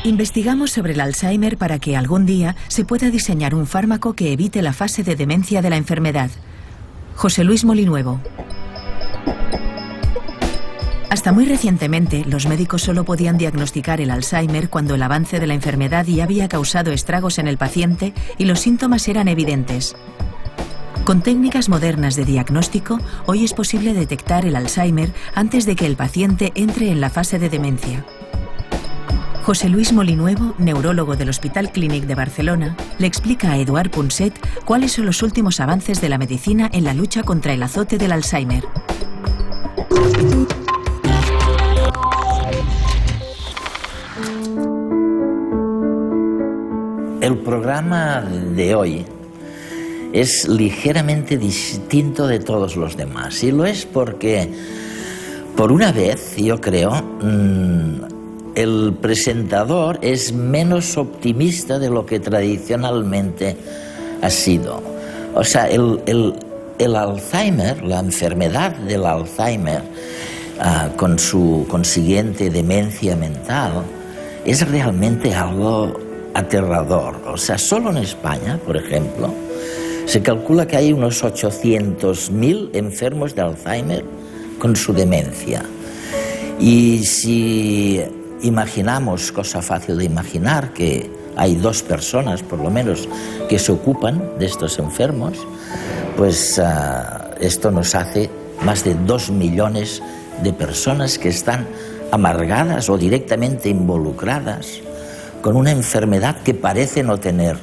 Investigamos sobre el Alzheimer para que algún día se pueda diseñar un fármaco que evite la fase de demencia de la enfermedad. José Luis Molinuevo. Hasta muy recientemente, los médicos solo podían diagnosticar el Alzheimer cuando el avance de la enfermedad ya había causado estragos en el paciente y los síntomas eran evidentes. Con técnicas modernas de diagnóstico, hoy es posible detectar el Alzheimer antes de que el paciente entre en la fase de demencia. José Luis Molinuevo, neurólogo del Hospital Clínic de Barcelona, le explica a Eduard Punset cuáles son los últimos avances de la medicina en la lucha contra el azote del Alzheimer. El programa de hoy es ligeramente distinto de todos los demás, y lo es porque, por una vez, yo creo, el presentador es menos optimista de lo que tradicionalmente ha sido. O sea, el Alzheimer, la enfermedad del Alzheimer, con su consiguiente demencia mental, es realmente algo aterrador. O sea, solo en España, por ejemplo, se calcula que hay unos 800.000 enfermos de Alzheimer con su demencia. Y si imaginamos, cosa fácil de imaginar, que hay 2 personas, por lo menos, que se ocupan de estos enfermos, pues esto nos hace más de 2 millones de personas que están amargadas o directamente involucradas con una enfermedad que parece no tener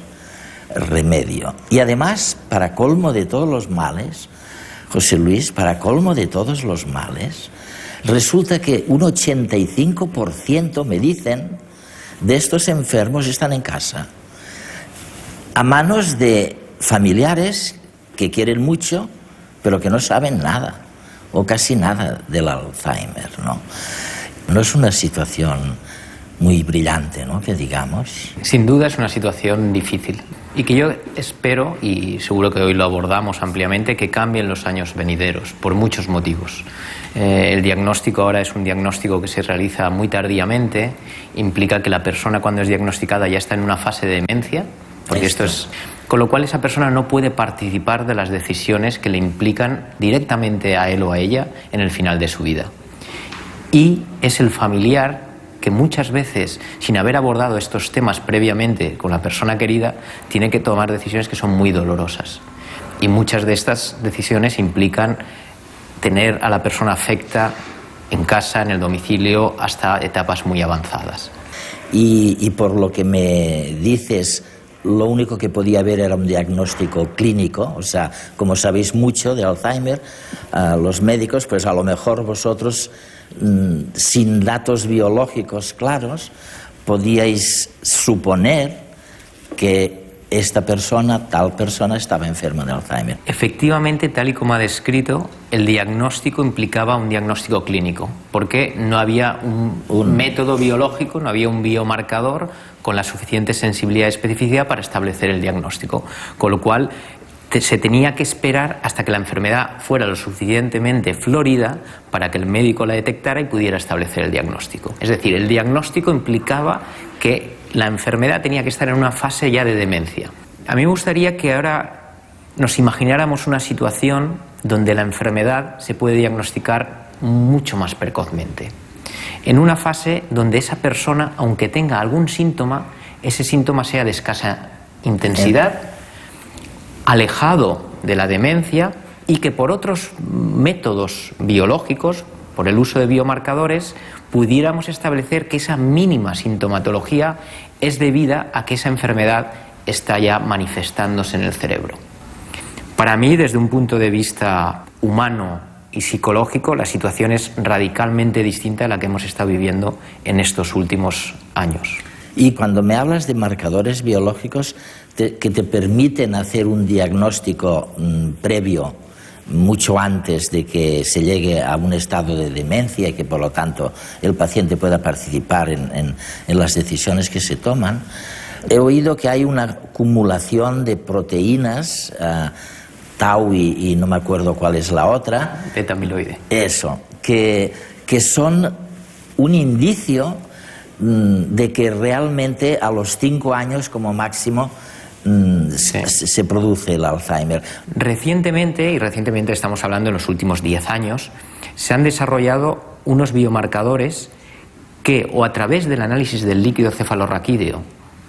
remedio. Y además, para colmo de todos los males, José Luis, para colmo de todos los males, resulta que un 85%, me dicen, de estos enfermos están en casa, a manos de familiares que quieren mucho, pero que no saben nada, o casi nada del Alzheimer, ¿no? No es una situación muy brillante, ¿no?, que digamos. Sin duda es una situación difícil y que yo espero, y seguro que hoy lo abordamos ampliamente, que cambie en los años venideros, por muchos motivos. El diagnóstico ahora es un diagnóstico que se realiza muy tardíamente, implica que la persona cuando es diagnosticada ya está en una fase de demencia, porque esto es, con lo cual esa persona no puede participar de las decisiones que le implican directamente a él o a ella en el final de su vida. Y es el familiar que muchas veces, sin haber abordado estos temas previamente con la persona querida, tiene que tomar decisiones que son muy dolorosas. Y muchas de estas decisiones implican tener a la persona afecta en casa, en el domicilio, hasta etapas muy avanzadas. Y por lo que me dices, lo único que podía haber era un diagnóstico clínico. O sea, como sabéis mucho de Alzheimer, los médicos, pues a lo mejor vosotros, sin datos biológicos claros, podíais suponer que esta persona, tal persona, estaba enferma de Alzheimer. Efectivamente, tal y como ha descrito, el diagnóstico implicaba un diagnóstico clínico, porque no había un método biológico, no había un biomarcador con la suficiente sensibilidad y especificidad para establecer el diagnóstico, con lo cual se tenía que esperar hasta que la enfermedad fuera lo suficientemente florida para que el médico la detectara y pudiera establecer el diagnóstico. Es decir, el diagnóstico implicaba que la enfermedad tenía que estar en una fase ya de demencia. A mí me gustaría que ahora nos imagináramos una situación donde la enfermedad se puede diagnosticar mucho más precozmente. En una fase donde esa persona, aunque tenga algún síntoma, ese síntoma sea de escasa intensidad, alejado de la demencia, y que por otros métodos biológicos, por el uso de biomarcadores, pudiéramos establecer que esa mínima sintomatología es debida a que esa enfermedad está ya manifestándose en el cerebro. Para mí, desde un punto de vista humano y psicológico, la situación es radicalmente distinta a la que hemos estado viviendo en estos últimos años. Y cuando me hablas de marcadores biológicos que te permiten hacer un diagnóstico previo, mucho antes de que se llegue a un estado de demencia y que por lo tanto el paciente pueda participar en las decisiones que se toman, he oído que hay una acumulación de proteínas tau y no me acuerdo cuál es la otra. Beta amiloide. Eso, que son un indicio de que realmente a los 5 años como máximo se produce el Alzheimer. Recientemente estamos hablando en los últimos 10 años, se han desarrollado unos biomarcadores que, o a través del análisis del líquido cefalorraquídeo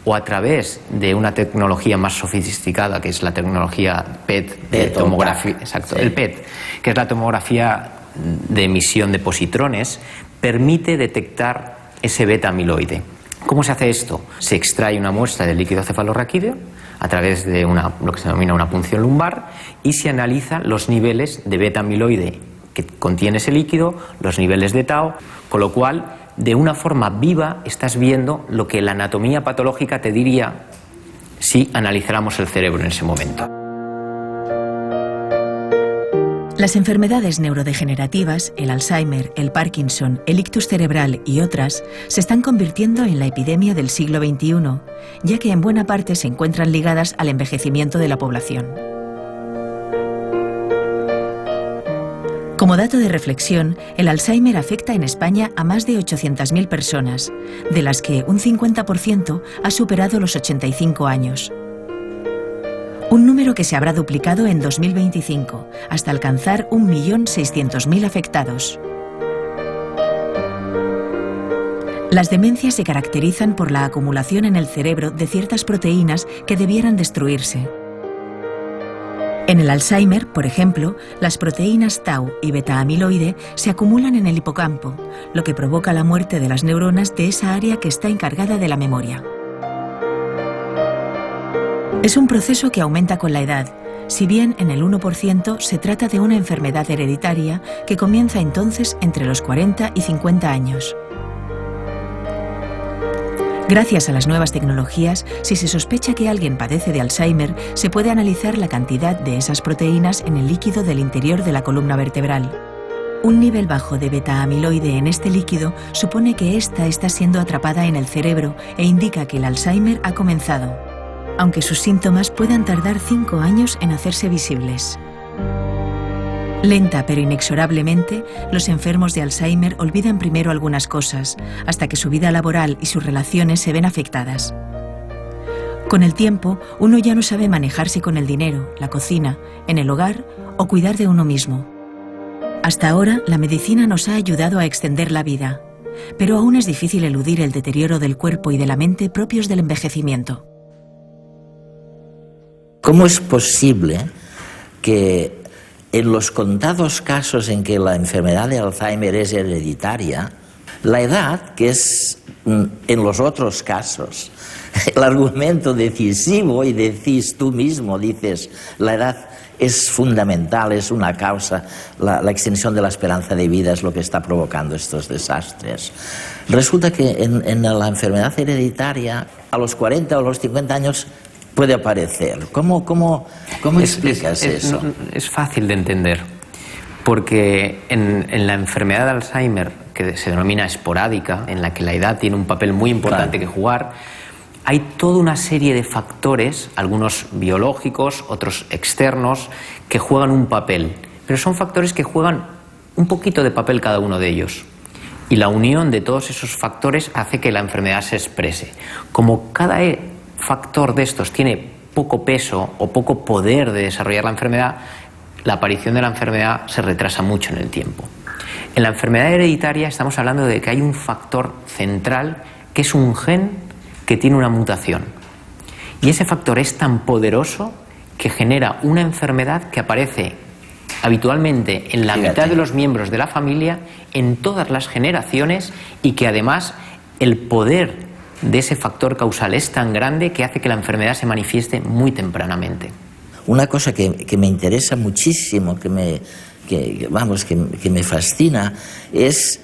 o a través de una tecnología más sofisticada, que es la tecnología PET, de tomografía, exacto, sí. El PET, que es la tomografía de emisión de positrones, permite detectar ese beta amiloide. ¿Cómo se hace esto? Se extrae una muestra del líquido cefalorraquídeo a través de lo que se denomina una punción lumbar y se analizan los niveles de beta amiloide que contiene ese líquido, los niveles de tau, con lo cual de una forma viva estás viendo lo que la anatomía patológica te diría si analizáramos el cerebro en ese momento. Las enfermedades neurodegenerativas, el Alzheimer, el Parkinson, el ictus cerebral y otras, se están convirtiendo en la epidemia del siglo XXI, ya que en buena parte se encuentran ligadas al envejecimiento de la población. Como dato de reflexión, el Alzheimer afecta en España a más de 800.000 personas, de las que un 50% ha superado los 85 años. Un número que se habrá duplicado en 2025, hasta alcanzar 1.600.000 afectados. Las demencias se caracterizan por la acumulación en el cerebro de ciertas proteínas que debieran destruirse. En el Alzheimer, por ejemplo, las proteínas tau y beta-amiloide se acumulan en el hipocampo, lo que provoca la muerte de las neuronas de esa área que está encargada de la memoria. Es un proceso que aumenta con la edad, si bien en el 1% se trata de una enfermedad hereditaria que comienza entonces entre los 40 y 50 años. Gracias a las nuevas tecnologías, si se sospecha que alguien padece de Alzheimer, se puede analizar la cantidad de esas proteínas en el líquido del interior de la columna vertebral. Un nivel bajo de beta-amiloide en este líquido supone que ésta está siendo atrapada en el cerebro e indica que el Alzheimer ha comenzado, aunque sus síntomas puedan tardar 5 años en hacerse visibles. Lenta pero inexorablemente, los enfermos de Alzheimer olvidan primero algunas cosas, hasta que su vida laboral y sus relaciones se ven afectadas. Con el tiempo, uno ya no sabe manejarse con el dinero, la cocina, en el hogar o cuidar de uno mismo. Hasta ahora, la medicina nos ha ayudado a extender la vida, pero aún es difícil eludir el deterioro del cuerpo y de la mente propios del envejecimiento. ¿Cómo es posible que en los contados casos en que la enfermedad de Alzheimer es hereditaria, la edad, que es en los otros casos el argumento decisivo, y decís tú mismo, dices, la edad es fundamental, es una causa, la extensión de la esperanza de vida es lo que está provocando estos desastres. Resulta que en la enfermedad hereditaria, a los 40 o los 50 años, puede aparecer. ¿Cómo explicas eso? Es fácil de entender, porque en la enfermedad de Alzheimer, que se denomina esporádica, en la que la edad tiene un papel muy importante que jugar, hay toda una serie de factores, algunos biológicos, otros externos, que juegan un papel, pero son factores que juegan un poquito de papel cada uno de ellos. Y la unión de todos esos factores hace que la enfermedad se exprese. Como cada factor de estos tiene poco peso o poco poder de desarrollar la enfermedad, la aparición de la enfermedad se retrasa mucho en el tiempo. En la enfermedad hereditaria estamos hablando de que hay un factor central que es un gen que tiene una mutación. Y ese factor es tan poderoso que genera una enfermedad que aparece habitualmente en la mitad de los miembros de la familia, en todas las generaciones, y que además el poder de ese factor causal es tan grande que hace que la enfermedad se manifieste muy tempranamente. Una cosa que me interesa muchísimo, que me fascina, es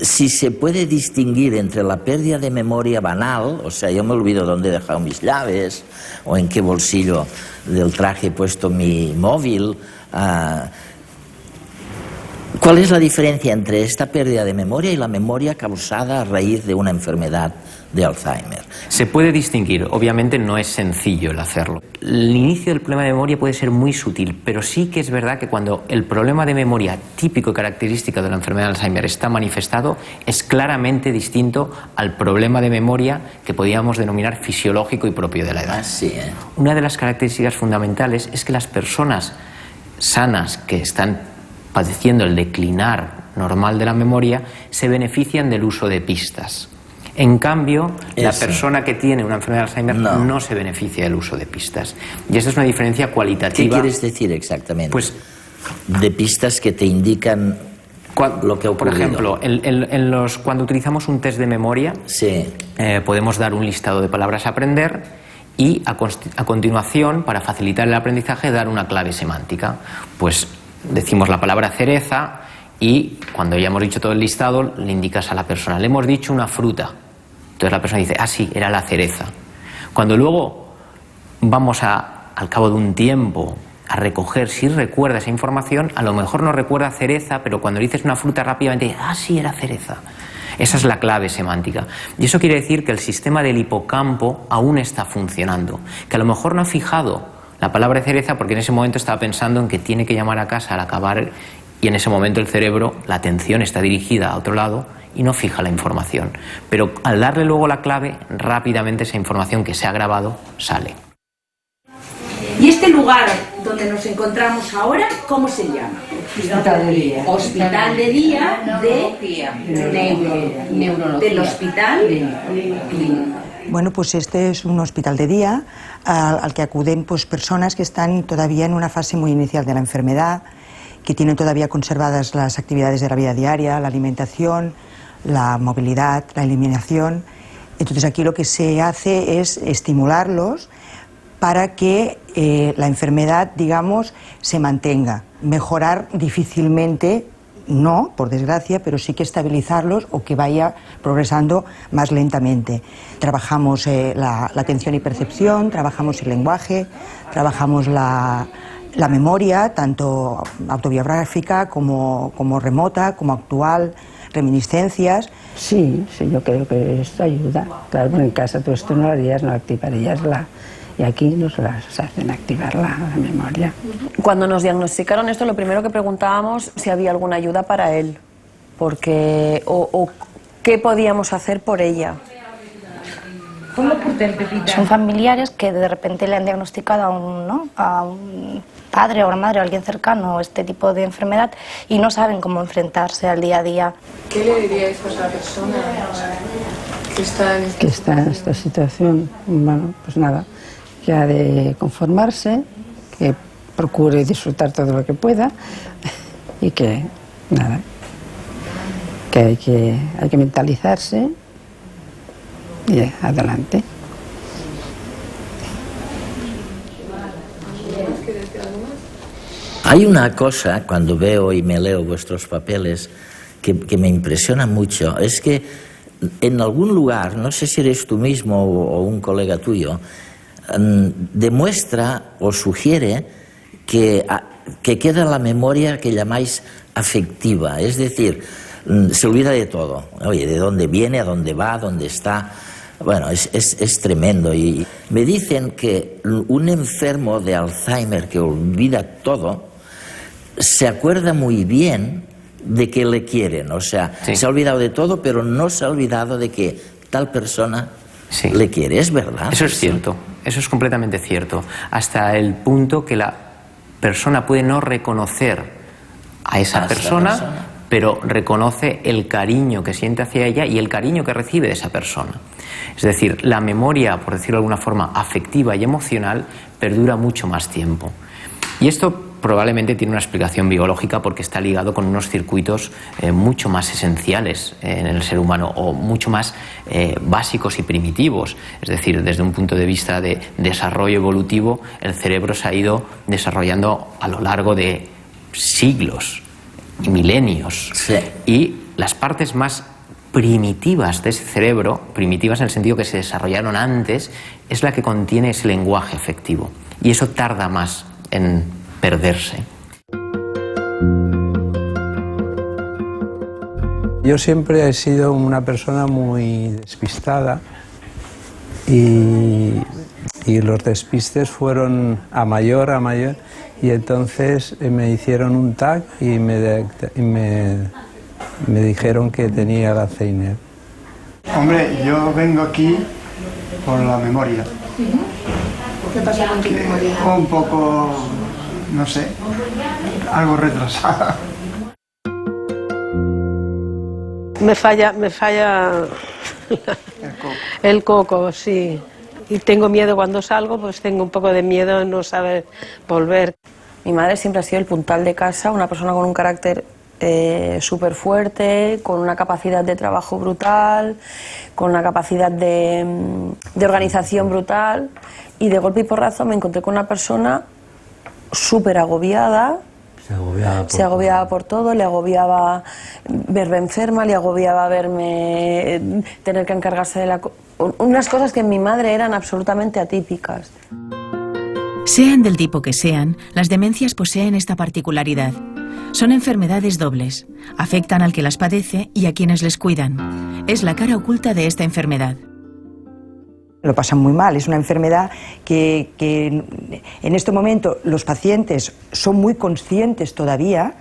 si se puede distinguir entre la pérdida de memoria banal, o sea, yo me olvido dónde he dejado mis llaves o en qué bolsillo del traje he puesto mi móvil, ¿Cuál es la diferencia entre esta pérdida de memoria y la memoria causada a raíz de una enfermedad de Alzheimer? Se puede distinguir, obviamente no es sencillo el hacerlo. El inicio del problema de memoria puede ser muy sutil, pero sí que es verdad que cuando el problema de memoria típico y característico de la enfermedad de Alzheimer está manifestado, es claramente distinto al problema de memoria que podríamos denominar fisiológico y propio de la edad. Una de las características fundamentales es que las personas sanas que están padeciendo el declinar normal de la memoria se benefician del uso de pistas. En cambio, la persona que tiene una enfermedad de Alzheimer no se beneficia del uso de pistas. Y esta es una diferencia cualitativa. ¿Qué quieres decir exactamente? Pues, de pistas que te indican lo que ha ocurrido. Por ejemplo, cuando utilizamos un test de memoria, podemos dar un listado de palabras a aprender y a continuación, para facilitar el aprendizaje, dar una clave semántica. Pues decimos la palabra cereza y cuando ya hemos dicho todo el listado le indicas a la persona, le hemos dicho una fruta. Entonces la persona dice, ah sí, era la cereza. Cuando luego vamos al cabo de un tiempo a recoger si recuerda esa información, a lo mejor no recuerda cereza, pero cuando le dices una fruta rápidamente dice, ah sí, era cereza. Esa es la clave semántica. Y eso quiere decir que el sistema del hipocampo aún está funcionando, que a lo mejor no ha fijado la palabra cereza porque en ese momento estaba pensando en que tiene que llamar a casa al acabar y en ese momento el cerebro, la atención está dirigida a otro lado y no fija la información. Pero al darle luego la clave, rápidamente esa información que se ha grabado sale. ¿Y este lugar donde nos encontramos ahora, cómo se llama? Hospital de Día. Hospital de Día del Hospital Clínico. Bueno, pues este es un hospital de día al que acuden pues, personas que están todavía en una fase muy inicial de la enfermedad, que tienen todavía conservadas las actividades de la vida diaria, la alimentación, la movilidad, la eliminación. Entonces aquí lo que se hace es estimularlos para que la enfermedad, digamos, se mantenga. Mejorar difícilmente, no, por desgracia, pero sí que estabilizarlos o que vaya progresando más lentamente. Trabajamos la atención y percepción, trabajamos el lenguaje, trabajamos la memoria, tanto autobiográfica como remota, como actual, reminiscencias. Sí, yo creo que esto ayuda. Claro, porque en casa tú esto no lo harías, no activarías y aquí nos hacen activar la memoria. Cuando nos diagnosticaron esto, lo primero que preguntábamos si había alguna ayuda para él, porque o qué podíamos hacer por ella. Son familiares que de repente le han diagnosticado a un padre o una madre o alguien cercano este tipo de enfermedad y no saben cómo enfrentarse al día a día. ¿Qué le diríais a esa persona que está en esta situación? Bueno, pues nada, que ha de conformarse, que procure disfrutar todo lo que pueda y que nada, que hay que mentalizarse y adelante. Hay una cosa, cuando veo y me leo vuestros papeles, que me impresiona mucho, es que en algún lugar, no sé si eres tú mismo o un colega tuyo, demuestra o sugiere que queda la memoria que llamáis afectiva, es decir, se olvida de todo, oye, de dónde viene, a dónde va, dónde está. Bueno, es tremendo. Y me dicen que un enfermo de Alzheimer que olvida todo se acuerda muy bien de que le quieren, o sea, se ha olvidado de todo, pero no se ha olvidado de que tal persona le quiere. ¿Es verdad? Eso es cierto, eso es completamente cierto, hasta el punto que la persona puede no reconocer a esa persona, pero reconoce el cariño que siente hacia ella y el cariño que recibe de esa persona. Es decir, la memoria, por decirlo de alguna forma, afectiva y emocional, perdura mucho más tiempo. Y esto probablemente tiene una explicación biológica porque está ligado con unos circuitos mucho más esenciales en el ser humano o mucho más básicos y primitivos. Es decir, desde un punto de vista de desarrollo evolutivo, el cerebro se ha ido desarrollando a lo largo de siglos y milenios. Y las partes más primitivas de ese cerebro, primitivas en el sentido que se desarrollaron antes, es la que contiene ese lenguaje efectivo. Y eso tarda más en perderse. Yo siempre he sido una persona muy despistada y los despistes fueron a mayor y entonces me hicieron un TAC y me dijeron que tenía el Alzheimer. Hombre, yo vengo aquí por la memoria. ¿Qué pasa con tu memoria? Un poco, no sé, algo retrasada. Me falla el coco, sí. Y tengo miedo cuando salgo, pues tengo un poco de miedo de no saber volver. Mi madre siempre ha sido el puntal de casa, una persona con un carácter súper fuerte, con una capacidad de trabajo brutal, con una capacidad de organización brutal, y de golpe y porrazo me encontré con una persona súper agobiada. Se agobiaba por todo, le agobiaba verme enferma, le agobiaba verme tener que encargarse de unas cosas que en mi madre eran absolutamente atípicas. Sean del tipo que sean, las demencias poseen esta particularidad. Son enfermedades dobles. Afectan al que las padece y a quienes les cuidan. Es la cara oculta de esta enfermedad. Lo pasan muy mal, es una enfermedad que en este momento los pacientes son muy conscientes todavía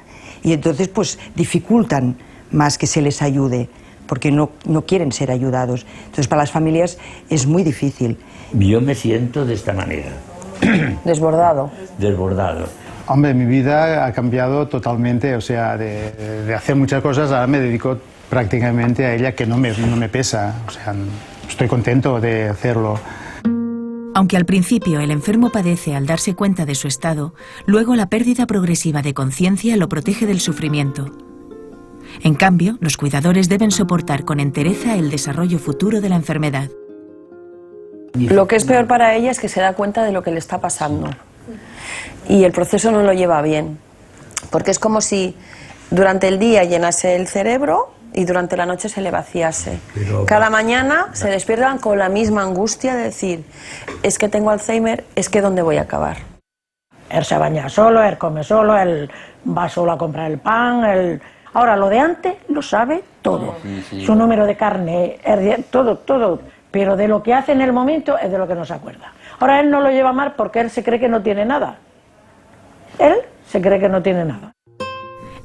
y entonces pues dificultan más que se les ayude porque no quieren ser ayudados. Entonces para las familias es muy difícil. Yo me siento de esta manera. Desbordado. Desbordado. Hombre, mi vida ha cambiado totalmente, o sea, de hacer muchas cosas, ahora me dedico prácticamente a ella, que no me pesa, o sea, estoy contento de hacerlo. Aunque al principio el enfermo padece al darse cuenta de su estado, luego la pérdida progresiva de conciencia lo protege del sufrimiento. En cambio, los cuidadores deben soportar con entereza el desarrollo futuro de la enfermedad. Lo que es peor para ella es que se da cuenta de lo que le está pasando. Y el proceso no lo lleva bien, porque es como si durante el día llenase el cerebro y durante la noche se le vaciase. Cada mañana se despiertan con la misma angustia de decir, es que tengo Alzheimer, es que ¿dónde voy a acabar? Él se baña solo, él come solo, él va solo a comprar el pan, Ahora, lo de antes lo sabe todo. Su número de carne, todo. Pero de lo que hace en el momento es de lo que no se acuerda. Ahora él no lo lleva mal porque él se cree que no tiene nada. Él se cree que no tiene nada.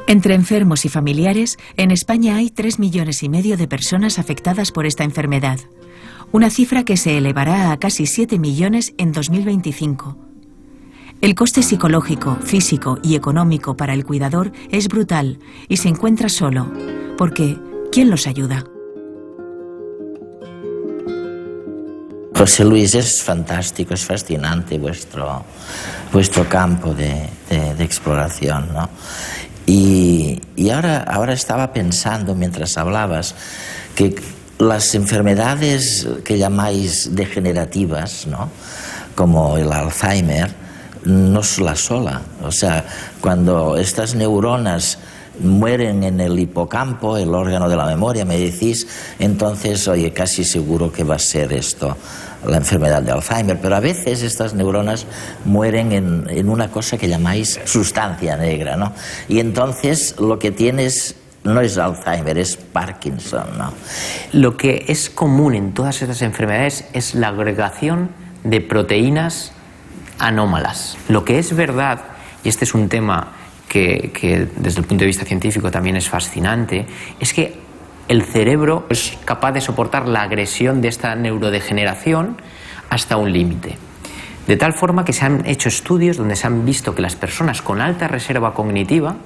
Entre enfermos y familiares, en España hay 3,5 millones de personas afectadas por esta enfermedad. Una cifra que se elevará a casi 7 millones en 2025. El coste psicológico, físico y económico para el cuidador es brutal y se encuentra solo, porque ¿quién los ayuda? José Luis, es fantástico, es fascinante vuestro campo de exploración, ¿no? Y ahora estaba pensando mientras hablabas que las enfermedades que llamáis degenerativas, ¿no?, como el Alzheimer, no es la sola. O sea, cuando estas neuronas mueren en el hipocampo, el órgano de la memoria, me decís, entonces, oye, casi seguro que va a ser esto, la enfermedad de Alzheimer. Pero a veces estas neuronas mueren en una cosa que llamáis sustancia negra, ¿no? Y entonces lo que tienes no es Alzheimer, es Parkinson, ¿no? Lo que es común en todas estas enfermedades es la agregación de proteínas anómalas. Lo que es verdad, y este es un tema que desde el punto de vista científico también es fascinante, es que el cerebro es capaz de soportar la agresión de esta neurodegeneración hasta un límite. De tal forma que se han hecho estudios donde se han visto que las personas con alta reserva cognitiva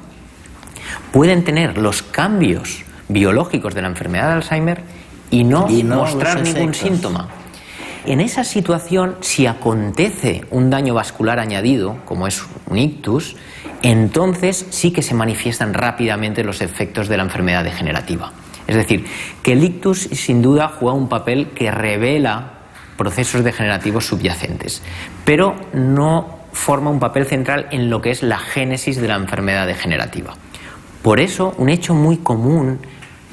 pueden tener los cambios biológicos de la enfermedad de Alzheimer y no mostrar ningún síntoma. En esa situación, si acontece un daño vascular añadido, como es un ictus, entonces sí que se manifiestan rápidamente los efectos de la enfermedad degenerativa. Es decir, que el ictus sin duda juega un papel que revela procesos degenerativos subyacentes, pero no forma un papel central en lo que es la génesis de la enfermedad degenerativa. Por eso, un hecho muy común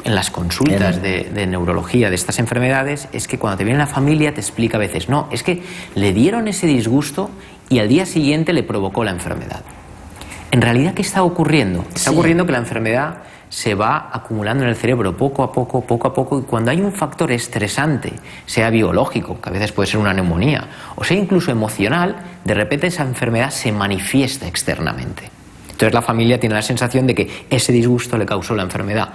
en las consultas de neurología de estas enfermedades es que cuando te viene la familia te explica a veces, no, es que le dieron ese disgusto y al día siguiente le provocó la enfermedad. En realidad, ¿qué está ocurriendo? Está ocurriendo que la enfermedad se va acumulando en el cerebro poco a poco, y cuando hay un factor estresante, sea biológico, que a veces puede ser una neumonía, o sea incluso emocional, de repente esa enfermedad se manifiesta externamente. Entonces la familia tiene la sensación de que ese disgusto le causó la enfermedad.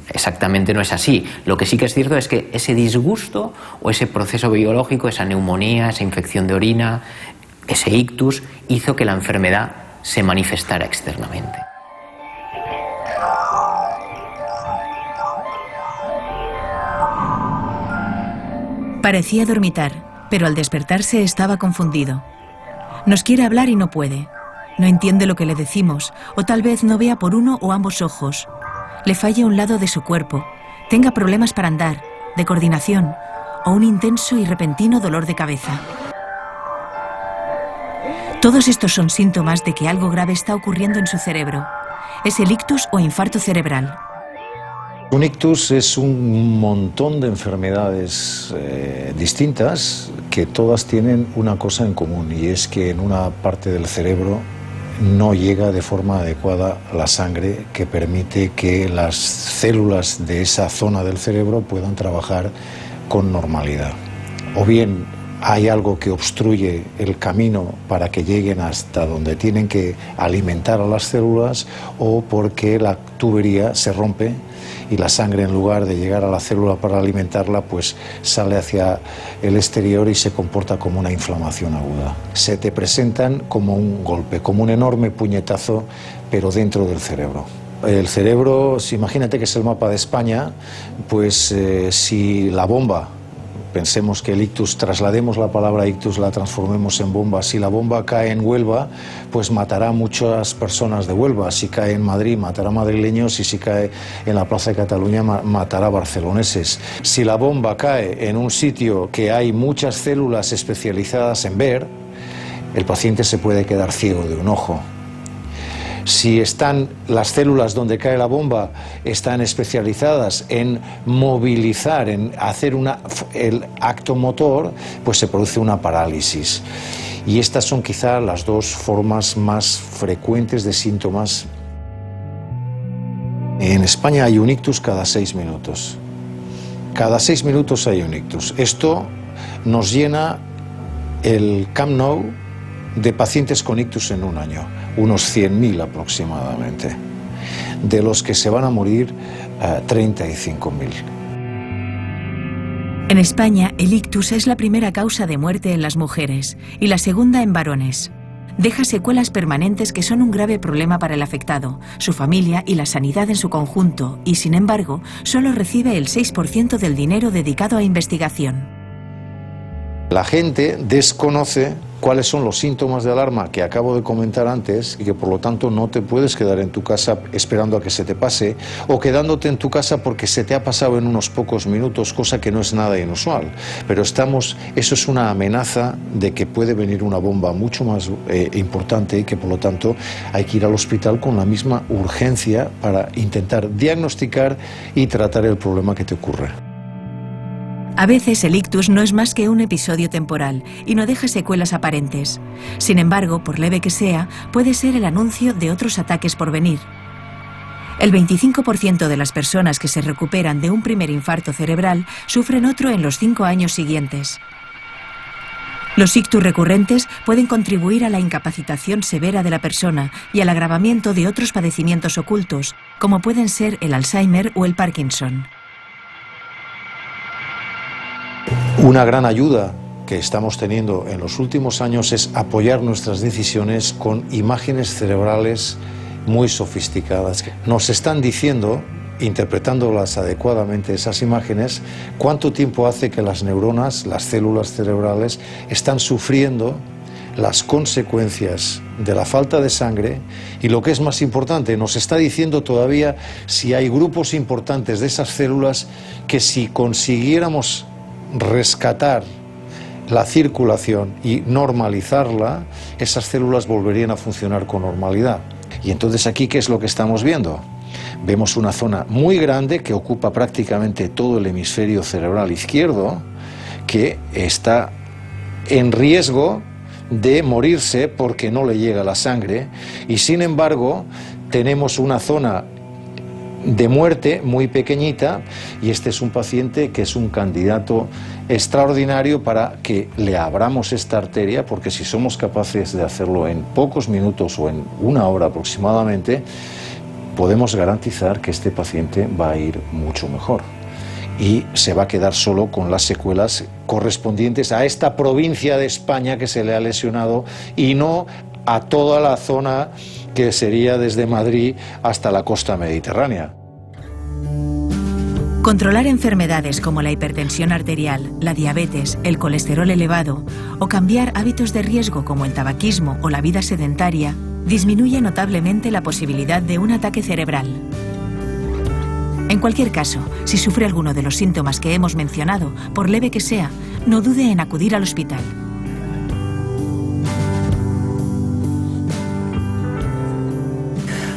Exactamente no es así. Lo que sí que es cierto es que ese disgusto o ese proceso biológico, esa neumonía, esa infección de orina, ese ictus, hizo que la enfermedad se manifestara externamente. Parecía dormitar, pero al despertarse estaba confundido. Nos quiere hablar y no puede. No entiende lo que le decimos, o tal vez no vea por uno o ambos ojos. Le falla un lado de su cuerpo, tenga problemas para andar, de coordinación, o un intenso y repentino dolor de cabeza. Todos estos son síntomas de que algo grave está ocurriendo en su cerebro. Es el ictus o infarto cerebral. Un ictus es un montón de enfermedades distintas que todas tienen una cosa en común, y es que en una parte del cerebro no llega de forma adecuada la sangre que permite que las células de esa zona del cerebro puedan trabajar con normalidad. O bien hay algo que obstruye el camino para que lleguen hasta donde tienen que alimentar a las células, o porque la tubería se rompe y la sangre, en lugar de llegar a la célula para alimentarla, pues sale hacia el exterior y se comporta como una inflamación aguda. Se te presentan como un golpe, como un enorme puñetazo, pero dentro del cerebro. El cerebro, imagínate que es el mapa de España, pues si la bomba, pensemos que el ictus, traslademos la palabra ictus, la transformemos en bomba. Si la bomba cae en Huelva, pues matará a muchas personas de Huelva. Si cae en Madrid, matará a madrileños, y si cae en la Plaza de Cataluña, matará a barceloneses. Si la bomba cae en un sitio que hay muchas células especializadas en ver, el paciente se puede quedar ciego de un ojo. Si están las células donde cae la bomba, están especializadas en movilizar, en hacer el acto motor, pues se produce una parálisis. Y estas son quizá las dos formas más frecuentes de síntomas. En España hay un ictus cada 6 minutos. Cada 6 minutos hay un ictus. Esto nos llena el Camp Nou de pacientes con ictus en un año, unos 100.000 aproximadamente, de los que se van a morir 35.000. En España, el ictus es la primera causa de muerte en las mujeres y la segunda en varones. Deja secuelas permanentes que son un grave problema para el afectado, su familia y la sanidad en su conjunto, y sin embargo, solo recibe el 6% del dinero dedicado a investigación. La gente desconoce cuáles son los síntomas de alarma que acabo de comentar antes, y que por lo tanto no te puedes quedar en tu casa esperando a que se te pase, o quedándote en tu casa porque se te ha pasado en unos pocos minutos, cosa que no es nada inusual. Pero eso es una amenaza de que puede venir una bomba mucho más importante, y que por lo tanto hay que ir al hospital con la misma urgencia para intentar diagnosticar y tratar el problema que te ocurre. A veces el ictus no es más que un episodio temporal y no deja secuelas aparentes. Sin embargo, por leve que sea, puede ser el anuncio de otros ataques por venir. El 25% de las personas que se recuperan de un primer infarto cerebral sufren otro en los 5 años siguientes. Los ictus recurrentes pueden contribuir a la incapacitación severa de la persona y al agravamiento de otros padecimientos ocultos, como pueden ser el Alzheimer o el Parkinson. Una gran ayuda que estamos teniendo en los últimos años es apoyar nuestras decisiones con imágenes cerebrales muy sofisticadas. Nos están diciendo, interpretándolas adecuadamente esas imágenes, cuánto tiempo hace que las neuronas, las células cerebrales, están sufriendo las consecuencias de la falta de sangre, y lo que es más importante, nos está diciendo todavía si hay grupos importantes de esas células que, si consiguiéramos rescatar la circulación y normalizarla, esas células volverían a funcionar con normalidad. Y entonces aquí, ¿qué es lo que estamos viendo? Vemos una zona muy grande que ocupa prácticamente todo el hemisferio cerebral izquierdo, que está en riesgo de morirse porque no le llega la sangre, y sin embargo tenemos una zona de muerte muy pequeñita, y este es un paciente que es un candidato extraordinario para que le abramos esta arteria, porque si somos capaces de hacerlo en pocos minutos o en una hora aproximadamente, podemos garantizar que este paciente va a ir mucho mejor y se va a quedar solo con las secuelas correspondientes a esta provincia de España que se le ha lesionado, y no a toda la zona que sería desde Madrid hasta la costa mediterránea. Controlar enfermedades como la hipertensión arterial, la diabetes, el colesterol elevado o cambiar hábitos de riesgo como el tabaquismo o la vida sedentaria disminuye notablemente la posibilidad de un ataque cerebral. En cualquier caso, si sufre alguno de los síntomas que hemos mencionado, por leve que sea, no dude en acudir al hospital.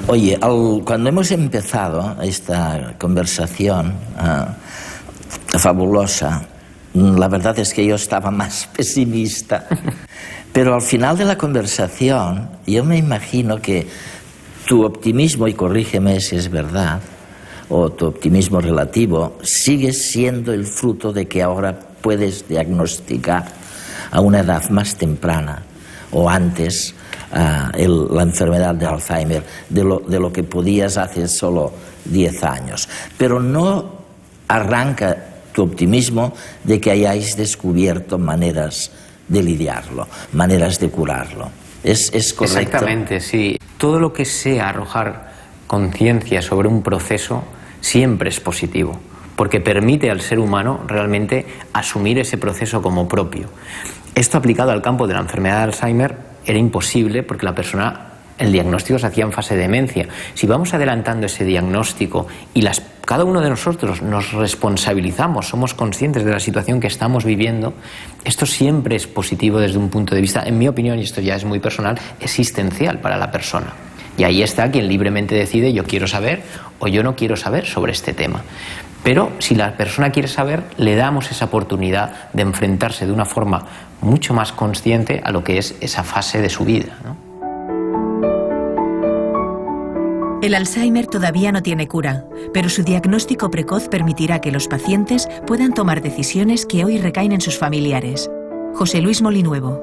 Oye, cuando hemos empezado esta conversación fabulosa, la verdad es que yo estaba más pesimista, pero al final de la conversación yo me imagino que tu optimismo, y corrígeme si es verdad, o tu optimismo relativo, sigue siendo el fruto de que ahora puedes diagnosticar a una edad más temprana o antes la enfermedad de Alzheimer de lo que podías hace solo 10 años. Pero no arranca tu optimismo de que hayáis descubierto maneras de lidiarlo, maneras de curarlo. ¿Es correcto? Exactamente, sí. Todo lo que sea arrojar conciencia sobre un proceso siempre es positivo, porque permite al ser humano realmente asumir ese proceso como propio. Esto aplicado al campo de la enfermedad de Alzheimer era imposible porque la persona, el diagnóstico se hacía en fase de demencia. Si vamos adelantando ese diagnóstico y cada uno de nosotros nos responsabilizamos, somos conscientes de la situación que estamos viviendo, esto siempre es positivo desde un punto de vista, en mi opinión, y esto ya es muy personal, existencial para la persona. Y ahí está quien libremente decide: yo quiero saber o yo no quiero saber sobre este tema. Pero si la persona quiere saber, le damos esa oportunidad de enfrentarse de una forma mucho más consciente a lo que es esa fase de su vida, ¿no? El Alzheimer todavía no tiene cura, pero su diagnóstico precoz permitirá que los pacientes puedan tomar decisiones que hoy recaen en sus familiares. José Luis Molinuevo.